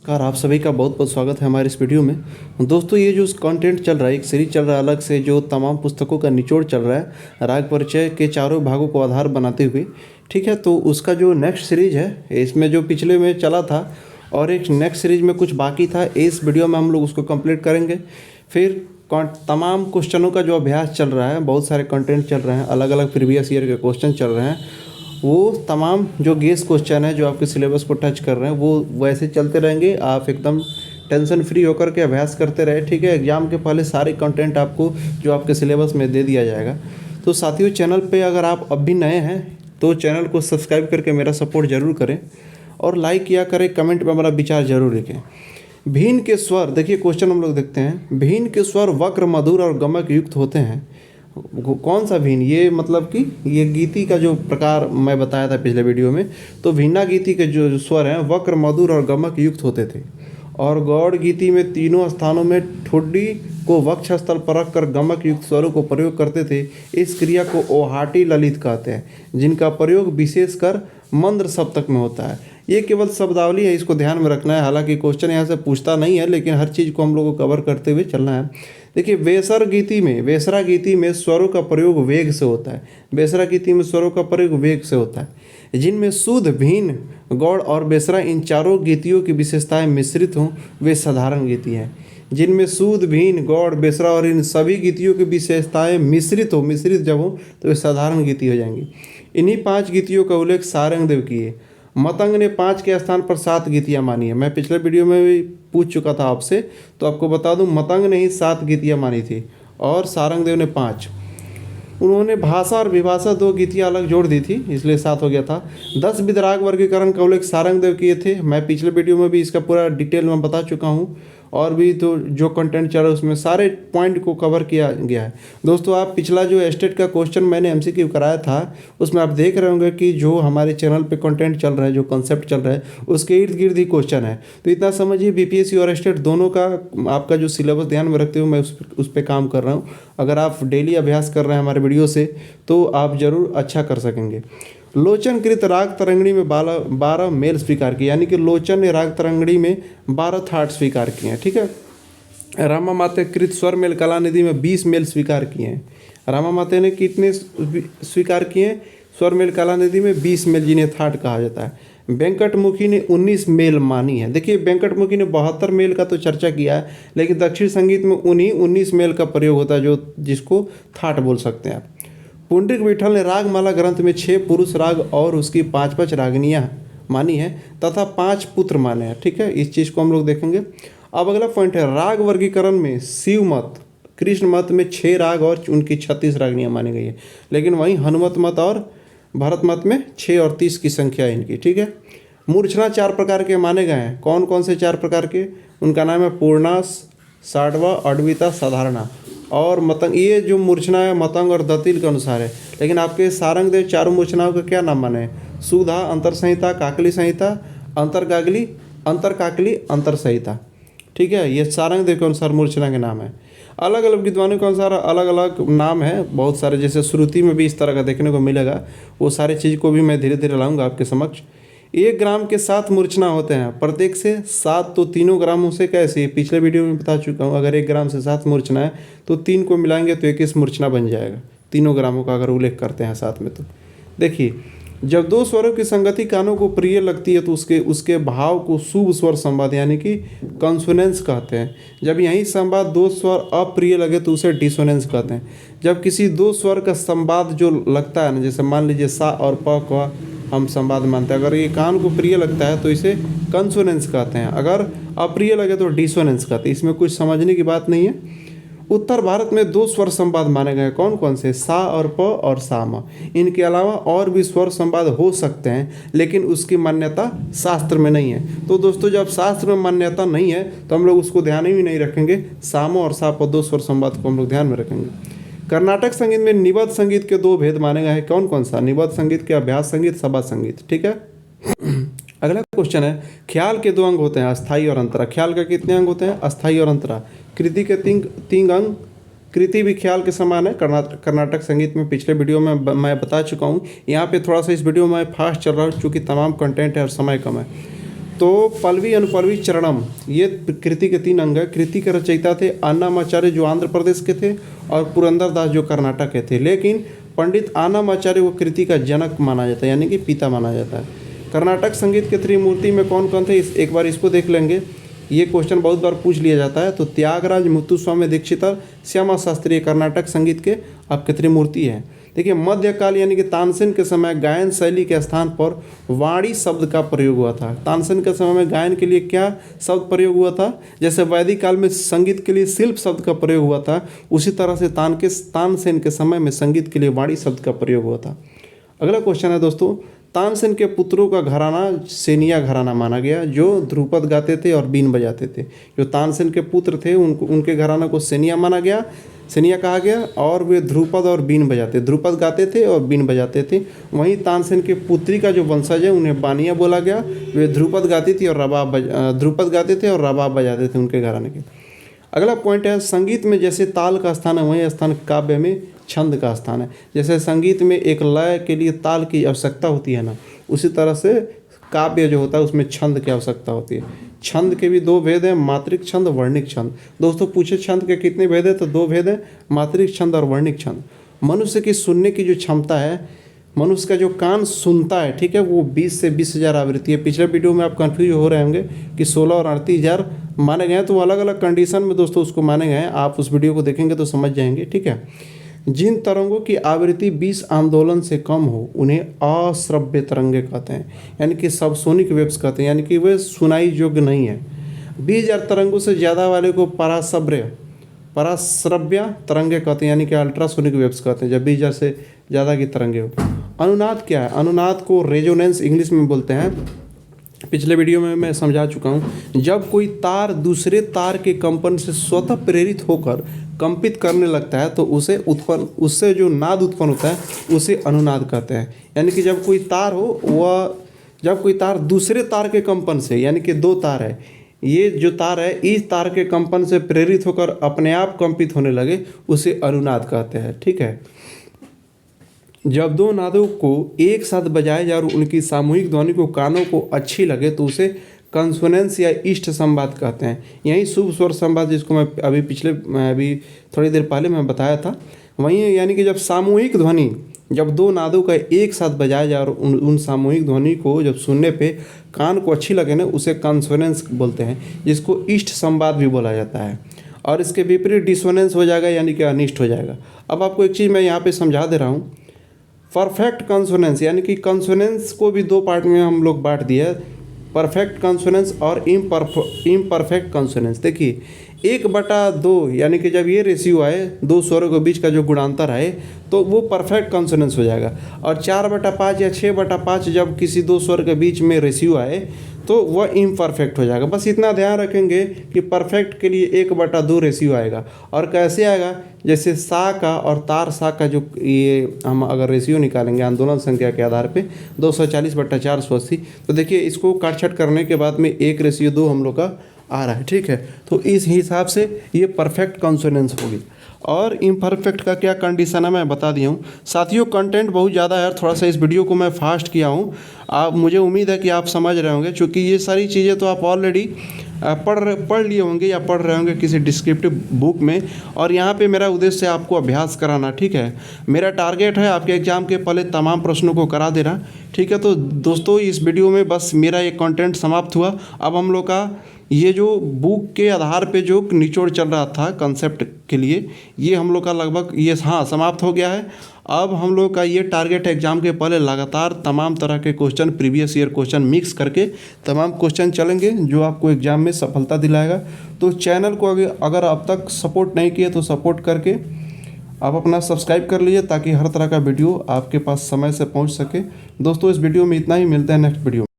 नमस्कार, आप सभी का बहुत बहुत स्वागत है हमारे इस वीडियो में। दोस्तों, ये जो कंटेंट चल रहा है, एक सीरीज चल रहा है अलग से, जो तमाम पुस्तकों का निचोड़ चल रहा है राग परिचय के चारों भागों को आधार बनाते हुए। ठीक है, तो उसका जो नेक्स्ट सीरीज है, इसमें जो पिछले में चला था और एक नेक्स्ट सीरीज में कुछ बाकी था, इस वीडियो में हम लोग उसको कंप्लीट करेंगे। फिर तमाम क्वेश्चनों का जो अभ्यास चल रहा है, बहुत सारे कंटेंट चल रहे हैं, अलग अलग प्रीवियस ईयर के क्वेश्चन चल रहे हैं, वो तमाम जो गेस क्वेश्चन है जो आपके सिलेबस को टच कर रहे हैं वो वैसे चलते रहेंगे। आप एकदम टेंशन फ्री होकर के अभ्यास करते रहे। ठीक है, एग्ज़ाम के पहले सारे कंटेंट आपको जो आपके सिलेबस में दे दिया जाएगा। तो साथियों, चैनल पे अगर आप अब भी नए हैं तो चैनल को सब्सक्राइब करके मेरा सपोर्ट ज़रूर करें और लाइक किया करें, कमेंट में हमारा विचार ज़रूर लिखें। भिन्न के स्वर, देखिए क्वेश्चन हम लोग देखते हैं। भिन्न के स्वर वक्र, मधुर और गमक युक्त होते हैं। कौन सा भिन्न? ये मतलब कि ये गीति का जो प्रकार मैं बताया था पिछले वीडियो में, तो भिन्ना गीति के जो स्वर हैं वक्र, मधुर और गमक युक्त होते थे। और गौड़ गीति में तीनों स्थानों में ठुड्डी को वक्ष स्थल पर रखकर गमक युक्त स्वरों को प्रयोग करते थे। इस क्रिया को ओहाटी ललित कहते हैं, जिनका प्रयोग विशेषकर मंद्र सप्तक में होता है। ये केवल शब्दावली है, इसको ध्यान में रखना है। हालांकि क्वेश्चन यहाँ से पूछता नहीं है, लेकिन हर चीज़ को हम लोग को कवर करते हुए चलना है। देखिए, वेसरा गीति में स्वरों का प्रयोग वेग से होता है। वेसरा गीति में स्वरों का प्रयोग वेग से होता है। जिनमें शुद्ध, भिन्न, गौड़ और बेसरा इन चारों गीतियों की विशेषताएं मिश्रित हों, वे साधारण गीति हैं। जिनमें शुद्ध, भिन्न, गौड़, बेसरा और इन सभी गीतियों की विशेषताएं मिश्रित जब हों तो वे साधारण गीति हो जाएंगी। इन्हीं 5 गीतियों का उल्लेख सारंगदेव किए। मतंग ने 5 के स्थान पर 7 गीतियाँ मानी है। मैं पिछले वीडियो में भी पूछ चुका था आपसे, तो आपको बता दूं, मतंग ने ही 7 गीतियाँ मानी थी और सारंगदेव ने 5। उन्होंने भाषा और विभाषा 2 गीतियाँ अलग जोड़ दी थी, इसलिए 7 हो गया था। 10 वितराग वर्गीकरण का उल्लेख सारंगदेव किए थे। मैं पिछले वीडियो में भी इसका पूरा डिटेल में बता चुका हूँ, और भी तो जो कंटेंट चल रहा है उसमें सारे पॉइंट को कवर किया गया है। दोस्तों, आप पिछला जो एस्टेट का क्वेश्चन मैंने एमसीक्यू कराया था, उसमें आप देख रहे होंगे कि जो हमारे चैनल पे कंटेंट चल रहा है, जो कंसेप्ट चल रहा है, उसके इर्द गिर्द ही क्वेश्चन है। तो इतना समझिए, बीपीएससी और एस्टेट दोनों का आपका जो सिलेबस ध्यान में रखते हुए मैं उस पर काम कर रहा हूँ। अगर आप डेली अभ्यास कर रहे हैं हमारे वीडियो से, तो आप ज़रूर अच्छा कर सकेंगे। लोचन कृत राग तरंगड़ी में 12 मेल स्वीकार किए, यानी कि लोचन ने राग तरंगड़ी में 12 थाट स्वीकार किए हैं। ठीक है, रामा माते कृत स्वर मेल कलानिधि में 20 मेल स्वीकार किए हैं। रामा माते ने कितने स्वीकार किए हैं? स्वर मेल कलानिधि में 20 मेल, जिन्हें थाट कहा जाता है। वेंकटमुखी ने 19 मेल मानी है। देखिए, वेंकटमुखी ने 72 मेल का तो चर्चा किया है, लेकिन दक्षिण संगीत में उन्हीं 19 मेल का प्रयोग होता है, जिसको थाट बोल सकते हैं आप। पुंडरीक विठल ने रागमाला ग्रंथ में 6 पुरुष राग और उसकी 5 रागिनियाँ मानी हैं तथा 5 पुत्र माने हैं। ठीक है, इस चीज़ को हम लोग देखेंगे। अब अगला पॉइंट है, राग वर्गीकरण में शिव मत, कृष्ण मत में 6 राग और उनकी 36 रागिनियाँ मानी गई है, लेकिन वहीं हनुमत मत और भरत मत में 6 और 30 की संख्या है इनकी। ठीक है, मूर्छना 4 प्रकार के माने गए हैं। कौन कौन से 4 प्रकार के? उनका नाम है पूर्णा, साडवा, अड्विता, साधारणा और मतंग। ये जो मूर्छना है मतंग और दतिल के अनुसार है, लेकिन आपके सारंगदेव चारों मूर्छनाओं का क्या नाम माने? सुधा, अंतर संहिता, काकली संहिता, अंतरकाकली, अंतर संहिता। ठीक है, ये सारंगदेव के अनुसार मूर्छना के नाम है। अलग अलग विद्वानों के अनुसार अलग अलग नाम है बहुत सारे, जैसे श्रुति में भी इस तरह का देखने को मिलेगा। वो सारी चीज़ को भी मैं धीरे धीरे लाऊंगा आपके समक्ष। 1 ग्राम के 7 मूर्छना होते हैं, प्रत्येक से 7, तो तीनों ग्रामों से कैसे? पिछले वीडियो में बता चुका हूँ। अगर 1 ग्राम से 7 मूर्छना है तो 3 को मिलाएंगे तो 21 मूर्छना बन जाएगा, तीनों ग्रामों का अगर उल्लेख करते हैं साथ में। तो देखिए, जब 2 स्वरों की संगति कानों को प्रिय लगती है तो उसके भाव को शुभ स्वर संवाद यानी कि कंसोनेंस कहते हैं। जब यही संवाद 2 स्वर अप्रिय लगे तो उसे डिसोनेंस कहते हैं। जब किसी 2 स्वर का संवाद जो लगता है ना, जैसे मान लीजिए सा और प का हम संवाद मानते हैं, अगर ये कान को प्रिय लगता है तो इसे कंसोनेंस कहते हैं, अगर अप्रिय लगे तो डिसोनेंस कहते हैं। इसमें कुछ समझने की बात नहीं है। उत्तर भारत में 2 स्वर संवाद माने गए। कौन कौन से? सा और प और सामा। इनके अलावा और भी स्वर संवाद हो सकते हैं, लेकिन उसकी मान्यता शास्त्र में नहीं है। तो दोस्तों, जब शास्त्र में मान्यता नहीं है तो हम लोग उसको ध्यान ही नहीं रखेंगे। सामा और सा प 2 स्वर संवाद को हम लोग ध्यान में रखेंगे। कर्नाटक संगीत में निबद्ध संगीत के 2 भेद माने गए हैं। कौन कौन सा? निबद्ध संगीत के अभ्यास संगीत, सभा संगीत। ठीक है, अगला क्वेश्चन है, ख्याल के 2 अंग होते हैं, अस्थाई और अंतरा। ख्याल का कितने अंग होते हैं? अस्थाई और अंतरा। कृति के 3 अंग। कृति भी ख्याल के समान है। कर्नाटक संगीत में पिछले वीडियो में मैं बता चुका हूँ। यहाँ पे थोड़ा सा इस वीडियो में फास्ट चल रहा हूँ, चूँकि तमाम कंटेंट है और समय कम है। तो पल्लवी अनुपल्लवी चरणम ये कृति के 3 अंग है। कृति के रचयिता थे अन्नामाचार्य जो आंध्र प्रदेश के थे और पुरंदरदास जो कर्नाटक के थे, लेकिन पंडित अन्नामाचार्य को कृति का जनक माना जाता है, यानी कि पिता माना जाता है। कर्नाटक संगीत के त्रिमूर्ति में कौन कौन थे, एक बार इसको देख लेंगे। ये क्वेश्चन बहुत बार पूछ लिया जाता है। तो त्यागराज, मुत्तुस्वामी दीक्षितर, श्यामा शास्त्री कर्नाटक संगीत के आपके त्रिमूर्ति हैं। देखिए मध्यकाल यानी कि तानसेन के समय गायन शैली के स्थान पर वाणी शब्द का प्रयोग हुआ था। तानसेन के समय में गायन के लिए क्या शब्द प्रयोग हुआ था, जैसे वैदिक काल में संगीत के लिए शिल्प शब्द का प्रयोग हुआ था, उसी तरह से तानसेन के समय में संगीत के लिए वाणी शब्द का प्रयोग हुआ था। अगला क्वेश्चन है दोस्तों, तानसेन के पुत्रों का घराना सेनिया घराना माना गया, जो ध्रुपद गाते थे और बीन बजाते थे। जो तानसेन के पुत्र थे उनके घराना को सेनिया माना गया, सेनिया कहा गया, और वे ध्रुपद और बीन बजाते, ध्रुपद गाते थे और बीन बजाते थे। वहीं तानसेन के पुत्री का जो वंशज है उन्हें बानिया बोला गया, वे ध्रुपद गाती थी और ध्रुपद गाते थे और रबाब बजाते थे उनके घराने के। अगला पॉइंट है, संगीत में जैसे ताल का स्थान है वहीं स्थान काव्य में छंद का स्थान है। जैसे संगीत में एक लय के लिए ताल की आवश्यकता होती है ना, उसी तरह से काव्य जो होता है उसमें छंद की आवश्यकता होती है। छंद के भी 2 भेद हैं, मात्रिक छंद, वर्णिक छंद। दोस्तों पूछे छंद के कितने भेद हैं, तो 2 भेद हैं, मात्रिक छंद और वर्णिक छंद। मनुष्य की सुनने की जो क्षमता है, मनुष्य का जो कान सुनता है, ठीक है, वो 20 से 20,000 आवृत्ति है। पिछले वीडियो में आप कंफ्यूज हो रहे होंगे कि 16 और 38,000 माने गए हैं, तो अलग अलग कंडीशन में दोस्तों उसको माने गए हैं। आप उस वीडियो को देखेंगे तो समझ जाएंगे, ठीक है। जिन तरंगों की आवृत्ति 20 आंदोलन से कम हो उन्हें अश्रव्य तरंगे कहते हैं, यानी कि सबसोनिक वेव्स कहते हैं, यानी कि वे सुनाई योग्य नहीं है। 20,000 तरंगों से ज़्यादा वाले को पराश्रव्य तरंगे कहते हैं, यानी कि अल्ट्रासोनिक वेव्स कहते हैं, जब 20,000 से ज़्यादा की तरंगे हो। अनुनाद क्या है, अनुनाद को रेजोनेंस इंग्लिश में बोलते हैं। पिछले वीडियो में मैं समझा चुका हूँ। जब कोई तार दूसरे तार के कंपन से स्वतः प्रेरित होकर कंपित करने लगता है तो उससे जो नाद उत्पन्न होता है उसे अनुनाद कहते हैं। यानी कि जब कोई तार हो जब कोई तार दूसरे तार के कंपन से, यानी कि 2 तार है, ये जो तार है इस तार के कंपन से प्रेरित होकर अपने आप कंपित होने लगे, उसे अनुनाद कहते हैं, ठीक है। जब 2 नादों को एक साथ बजाया जाए और उनकी सामूहिक ध्वनि को कानों को अच्छी लगे तो उसे कंसोनेंस या इष्ट संवाद कहते हैं। यही शुभ स्वर संवाद जिसको मैं अभी थोड़ी देर पहले मैं बताया था, वहीं यानी कि जब सामूहिक ध्वनि, जब 2 नादों का एक साथ बजाया जाए और उन सामूहिक ध्वनि को जब सुनने पे कान को अच्छी लगे ना, उसे कंसोनेंस बोलते हैं, जिसको इष्ट संवाद भी बोला जाता है। और इसके विपरीत डिसोनेंस हो जाएगा, यानी कि अनिष्ट हो जाएगा। अब आपको एक चीज़ मैं यहाँ पे समझा दे रहा हूँ, परफेक्ट कंसोनेंस, यानी कि कंसोनेंस को भी 2 पार्ट में हम लोग बांट दिया है, परफेक्ट कंसोनेंस और इम्परफेक्ट कंसोनेंस। देखिए 1/2 यानी कि जब ये रेशियो आए 2 स्वरों के बीच का जो गुणांतर आए तो वो परफेक्ट कंसोनेंस हो जाएगा। और 4/5 या 6/5 जब किसी 2 स्वर के बीच में रेशियो आए तो वह इम्परफेक्ट हो जाएगा। बस इतना ध्यान रखेंगे कि परफेक्ट के लिए 1/2 रेशियो आएगा। और कैसे आएगा, जैसे सा का और तार सा का जो ये हम अगर रेशियो निकालेंगे आंदोलन संख्या के आधार पे 240/480, तो देखिए इसको काट-छाँट करने के बाद में 1:2 हम लोग का आ रहा है, ठीक है। तो इस हिसाब से ये परफेक्ट कंसोनेंस होगी। और इम्परफेक्ट का क्या कंडीशन है मैं बता दिया हूँ। साथियों कंटेंट बहुत ज़्यादा है, थोड़ा सा इस वीडियो को मैं फास्ट किया हूँ। मुझे उम्मीद है कि आप समझ रहे होंगे, क्योंकि ये सारी चीज़ें तो आप ऑलरेडी पढ़ लिए होंगे या पढ़ रहे होंगे किसी डिस्क्रिप्टिव बुक में। और यहाँ पे मेरा उद्देश्य है आपको अभ्यास कराना, ठीक है। मेरा टारगेट है आपके एग्ज़ाम के पहले तमाम प्रश्नों को करा देना, ठीक है। तो दोस्तों इस वीडियो में बस मेरा ये कंटेंट समाप्त हुआ। अब हम लोग का ये जो बुक के आधार पे जो निचोड़ चल रहा था कंसेप्ट के लिए, ये हम लोग का लगभग ये समाप्त हो गया है। अब हम लोग का ये टारगेट एग्जाम के पहले लगातार तमाम तरह के question, previous year question mix करके तमाम क्वेश्चन चलेंगे जो आपको एग्जाम में सफलता दिलाएगा। तो चैनल को अगर अब तक सपोर्ट नहीं किए तो सपोर्ट करके आप अपना सब्सक्राइब कर लीजिए, ताकि हर तरह का वीडियो आपके पास समय से पहुंच सके। दोस्तों इस वीडियो में इतना ही, मिलते हैं नेक्स्ट वीडियो में।